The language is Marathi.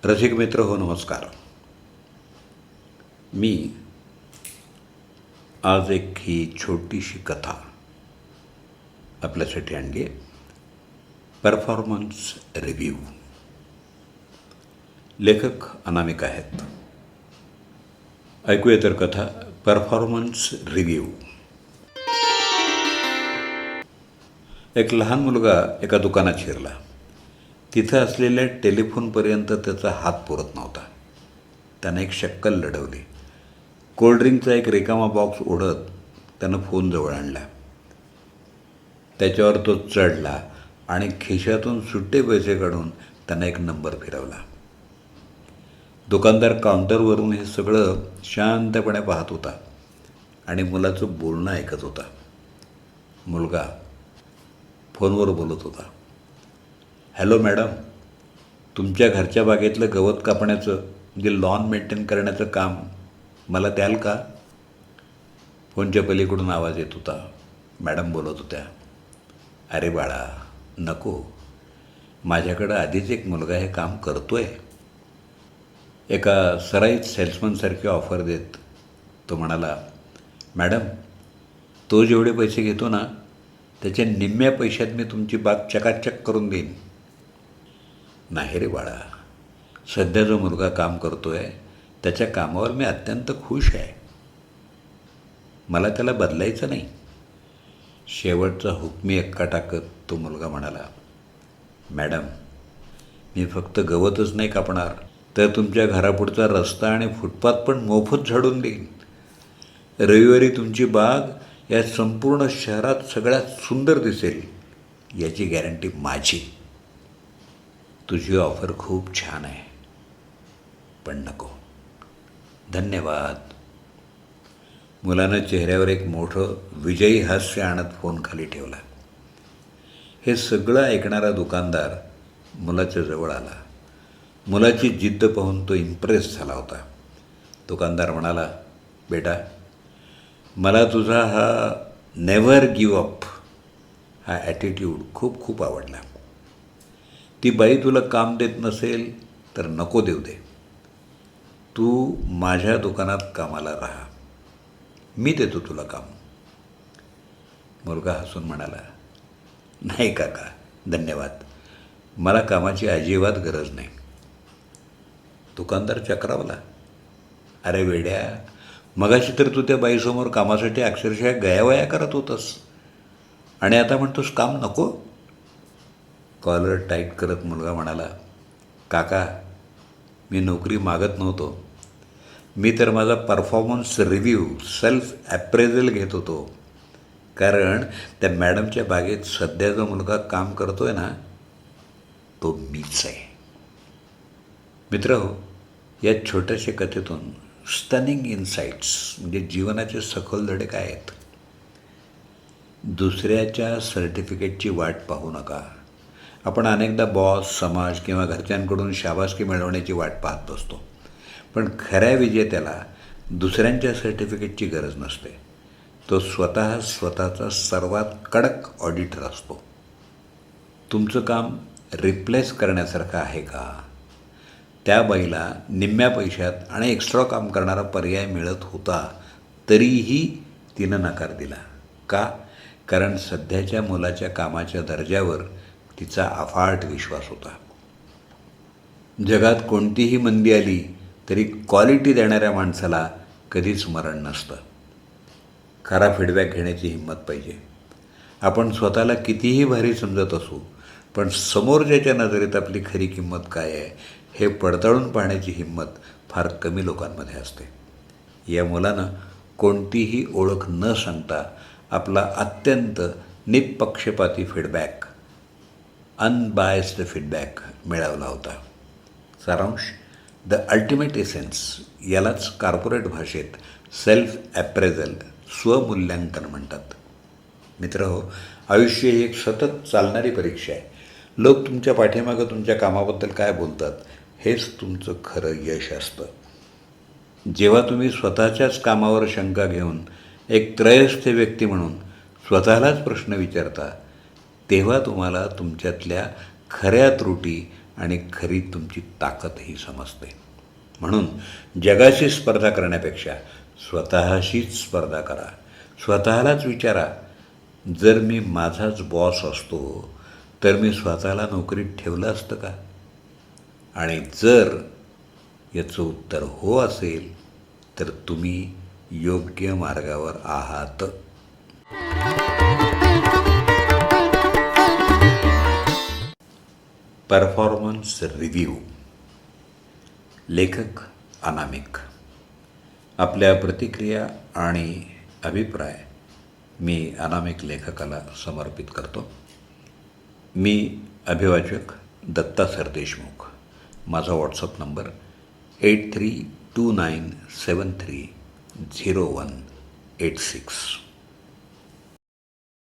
रसिक मित्र हो, नमस्कार. मी आज एक ही छोटीशी कथा आपल्यासाठी आणली आहे. Performance review. लेखक अनामिक आहेत. ऐकूया तर कथा परफॉर्मन्स रिव्ह्यू. एक लहान मुलगा एका दुकानात शिरला. तिथं असलेल्या टेलिफोनपर्यंत त्याचा हात पुरत नव्हता. त्यानं एक शक्कल लढवली. कोल्ड्रिंकचा एक रिकामा बॉक्स ओढत त्यानं फोन जवळ आणला. त्याच्यावर तो चढला आणि खिशातून सुट्टे पैसे काढून त्यानं एक नंबर फिरवला. दुकानदार काउंटरवरून हे सगळं शांतपणे पाहत होता आणि मुलाचं बोलणं ऐकत होता. मुलगा फोनवर बोलत होता. हॅलो मॅडम, तुमच्या घरच्या बागेतलं गवत कापण्याचं लॉन मेंटेन करण्याचं काम मला द्याल का? फोनच्या पलीकडून आवाज येत होता. मॅडम बोलत होत्या. अरे बाळा, नको. माझ्याकडं आधीच एक मुलगा हे काम करतोय. एका सराईत सेल्समनसारखी ऑफर देत तो म्हणाला, मॅडम, तो जेवढे पैसे घेतो ना, त्याच्या निम्म्या पैशात मी तुमची बाग चकाचक करून देईन. नाही रे बाळा, सध्या जो मुलगा काम करतोय त्याच्या कामावर मी अत्यंत खुश आहे. मला त्याला बदलायचं नाही. शेवटचा हुकमी एक्का टाकत तो मुलगा म्हणाला, मॅडम, मी फक्त गवतच नाही कापणार, तर तुमच्या घरापुढचा रस्ता आणि फुटपाथ पण मोफत झाडून देईन. रविवारी तुमची बाग या संपूर्ण शहरात सगळ्यात सुंदर दिसेल, याची गॅरंटी माझी. तुझी ऑफर खूप छान आहे, पण नको. धन्यवाद. मुलानं चेहऱ्यावर एक मोठं विजयी हास्य आणत फोन खाली ठेवला. हे सगळं ऐकणारा दुकानदार मुलाच्या जवळ आला. मुलाची जिद्द पाहून तो इम्प्रेस झाला होता. दुकानदार म्हणाला, बेटा, मला तुझा हा नेव्हर गिव्ह अप हा ॲटिट्यूड खूप खूप आवडला. ती बाई तुला काम देत नसेल तर नको देऊ दे. तू माझ्या दुकानात कामाला राहा. मी देतो तुला काम. मुलगा हसून म्हणाला, नाही काका, धन्यवाद. मला कामाची अजिबात गरज नाही. दुकानदार चक्रावला. अरे वेड्या, मगाशी तर तू त्या बाईसमोर कामासाठी अक्षरशः गयावया करत होतस आणि आता म्हणतोस काम नको. कॉलर टाईट करत मुलगा म्हणाला, काका, मी नोकरी मागत नव्हतो. मी तर माझा परफॉर्मन्स रिव्ह्यू, सेल्फ ॲप्रेझल घेत होतो. कारण त्या मॅडमच्या बागेत सध्या जो मुलगा काम करतोय ना, तो मीच आहे. मित्र हो, या छोट्याशा कथेतून स्टनिंग इन्साइट्स म्हणजे जीवनाचे सखोल धडे काय आहेत? दुसऱ्याच्या सर्टिफिकेटची वाट पाहू नका. आपण अनेकदा बॉस, समाज किंवा घरच्यांकडून शाबासकी मिळवण्याची वाट पाहत बसतो. पण खऱ्या विजेत्याला दुसऱ्यांच्या सर्टिफिकेटची गरज नसते. तो स्वतःचा सर्वात कडक ऑडिटर असतो. तुमचं काम रिप्लेस करण्यासारखं आहे का? त्या बाईला निम्म्या पैशात आणि एक्स्ट्रा काम करणारा पर्याय मिळत होता, तरीही तिनं नकार दिला. का? कारण सध्याच्या मुलाच्या कामाच्या दर्जावर तिचा अफाट विश्वास होता. जगात कोणतीही मंदी आली तरी क्वालिटी देणाऱ्या माणसाला कधीच मरण नसतं. खरा फीडबॅक घेण्याची हिंमत पाहिजे. आपण स्वतःला कितीही भारी समजत असू, पण समोरच्याच्या नजरेत आपली खरी किंमत काय आहे हे पडताळून पाहण्याची हिंमत फार कमी लोकांमध्ये असते. या मुलानं कोणतीही ओळख न सांगता आपला अत्यंत निपक्षपाती फीडबॅक, अनबायस्ड फीडबॅक मिळवला होता. सारांश, द अल्टिमेट एसेन्स यालाच कॉर्पोरेट भाषेत सेल्फ ॲप्रेझल, स्वमूल्यांकन म्हणतात. मित्र हो, आयुष्य ही एक सतत चालणारी परीक्षा आहे. लोक तुमच्या पाठीमागं तुमच्या कामाबद्दल काय बोलतात हेच तुमचं खरं यश असतं. जेव्हा तुम्ही स्वतःच्याच कामावर शंका घेऊन एक त्रयस्थ व्यक्ती म्हणून स्वतःलाच प्रश्न विचारता, तेव्हा तुम्हाला तुमच्यातल्या खऱ्या त्रुटी आणि खरी तुमची ताकदही समजते. म्हणून जगाशी स्पर्धा करण्यापेक्षा स्वतःशीच स्पर्धा करा. स्वतःलाच विचारा, जर मी माझाच बॉस असतो तर मी स्वतःला नोकरीत ठेवलं असतं का? आणि जर याचं उत्तर हो असेल तर तुम्ही योग्य मार्गावर आहात. Performance review. लेखक अनामिक. आपल्या प्रतिक्रिया आणि अभिप्राय मी अनामिक लेखकाला समर्पित करतो. मी अभिवाचक दत्ता सरदेशमुख. माझा व्हॉट्सअप नंबर 8329730186.